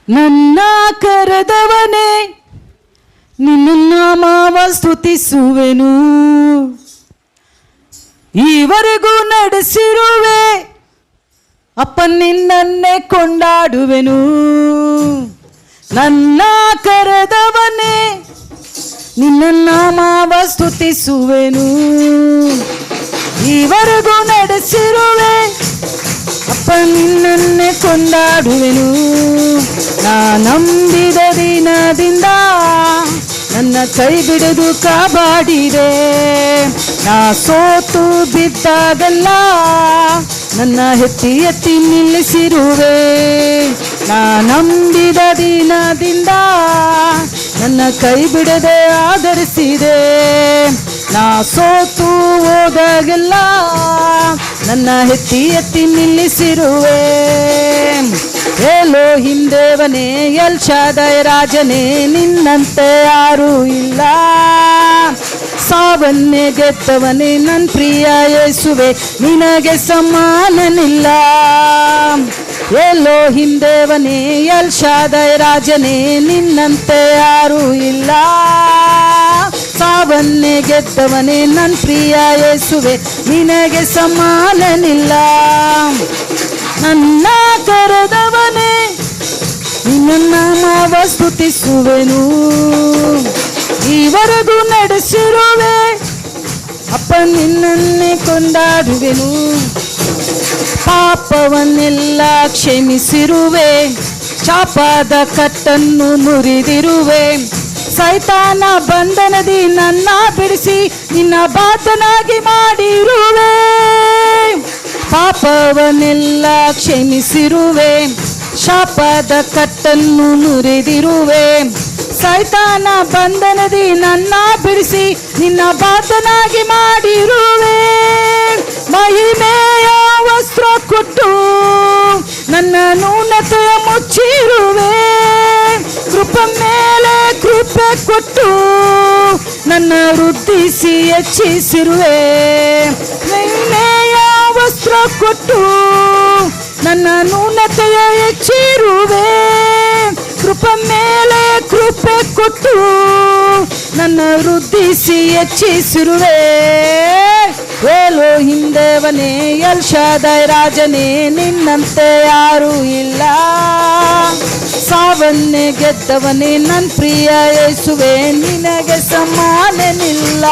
ನನ್ನ ಕರೆದವನೇ ನಿನ್ನ ನಾಮವ ಸ್ತುತಿಸುವೆನು. ಈವರೆಗೂ ನಡೆಸಿರುವೆ ಅಪ್ಪ ನಿನ್ನನ್ನೇ ಕೊಂಡಾಡುವೆನು. ನನ್ನ ಕರೆದವನೇ ನಿನ್ನ ನಾಮವ ಸ್ತುತಿಸುವೆನು. ಈವರೆಗೂ ನಡೆಸಿರುವೆ ಅಪ್ಪ ನಿನ್ನನ್ನೇ ಕೊಂಡಾಡುವೆನು. ನಾ ನಂಬಿದ ದಿನದಿಂದ ನನ್ನ ಕೈ ಬಿಡದು ಕಾಪಾಡಿದೆ. ನಾ ಸೋತು ಬಿದ್ದಾಗಲ್ಲ ನನ್ನ ಎತ್ತಿ ಎತ್ತಿ ನಿಲ್ಲಿಸಿರುವೆ. ನಾ ನಂಬಿದ ದಿನದಿಂದ ನನ್ನ ಕೈ ಬಿಡದೆ ಆಧರಿಸಿದೆ. ನಾ ಸೋತು ಹೋದಾಗೆಲ್ಲ ನನ್ನ ಎತ್ತಿ ಎತ್ತಿ ನಿಲ್ಲಿಸಿರುವೆ. ಎಲೋಹಿಂ ದೇವನೇ, ಎಲ್ ಶಾದೈ ರಾಜನೇ, ನಿನ್ನಂತೆ ಯಾರೂ ಇಲ್ಲ. ಸಾವನ್ನೇ ಗೆದ್ದವನೇ ನನ್ನ ಪ್ರಿಯ ಯೇಸುವೆ, ನಿನಗೆ ಸಮಾನನಿಲ್ಲ. ಎಲೋಹಿಂ ದೇವನೇ, ಎಲ್ ಶಾದೈ ರಾಜನೇ, ನಿನ್ನಂತೆ ಯಾರೂ ಇಲ್ಲ. ಸಾವನ್ನೇ ಗೆದ್ದವನೇ ನನ್ನ ಪ್ರಿಯ ಯೇಸುವೆ, ನಿನಗೆ ಸಮಾನನಿಲ್ಲ. ನನ್ನ ಕರೆದವನೇ ನಿನ್ನ ನಾಮವ ಸ್ತುತಿಸುವೆನು. ಈವರೆಗೂ ನಡೆಸಿರುವೆ ಅಪ್ಪ ನಿನ್ನನ್ನೇ ಕೊಂಡಾಡುವೆನು. ಪಾಪವನ್ನೆಲ್ಲ ಕ್ಷಮಿಸಿರುವೆ, ಶಾಪದ ಕಟ್ಟನ್ನು ಮುರಿದಿರುವೆ. ಸೈತಾನ ಬಂಧನದಿ ನನ್ನ ಬಿಡಿಸಿ ನಿನ್ನ ಬಾತನಾಗಿ ಮಾಡಿರುವೆ. ಪಾಪವನ್ನೆಲ್ಲ ಕ್ಷಮಿಸಿರುವೆ, ಶಾಪದ ಕಟ್ಟನ್ನು ಮುರಿದಿರುವೆ. ಸೈತಾನ ಬಂಧನದಿ ನನ್ನ ಬಿಡಿಸಿ ನಿನ್ನ ಬಾತನಾಗಿ ಮಾಡಿರುವೆ. ಮಹಿಮೆಯ ವಸ್ತ್ರ ಕೊಟ್ಟು ನನ್ನ ನ್ಯೂನತೆ ಮುಚ್ಚಿರುವೆ. ಕೃಪೆ ಮೇಲೆ ಕೃಪೆ ಕೊಟ್ಟು ನನ್ನ ವೃದ್ಧಿಸಿ ಹೆಚ್ಚಿಸಿರುವೆ. ಮಹಿಮೆಯ ವಸ್ತ್ರ ಕೊಟ್ಟು ನನ್ನ ನ್ಯೂನತೆಯ ಹೆಚ್ಚಿರುವೆ. ಕೃಪೆ ಮೇಲೆ ಕೃಪೆ ಕೊಟ್ಟು ನನ್ನ ವೃದ್ಧಿಸಿ ಹೆಚ್ಚಿಸಿರುವೆ. ಎಲೋಹಿಂ ದೇವನೇ, ಎಲ್ ಶಾದೈ ರಾಜನೇ, ನಿನ್ನಂತೆ ಯಾರೂ ಇಲ್ಲ. ಸಾವನ್ನೇ ಗೆದ್ದವನೇ ನನ್ನ ಪ್ರಿಯ ಯೇಸುವೆ, ನಿನಗೆ ಸಮಾನನಿಲ್ಲ.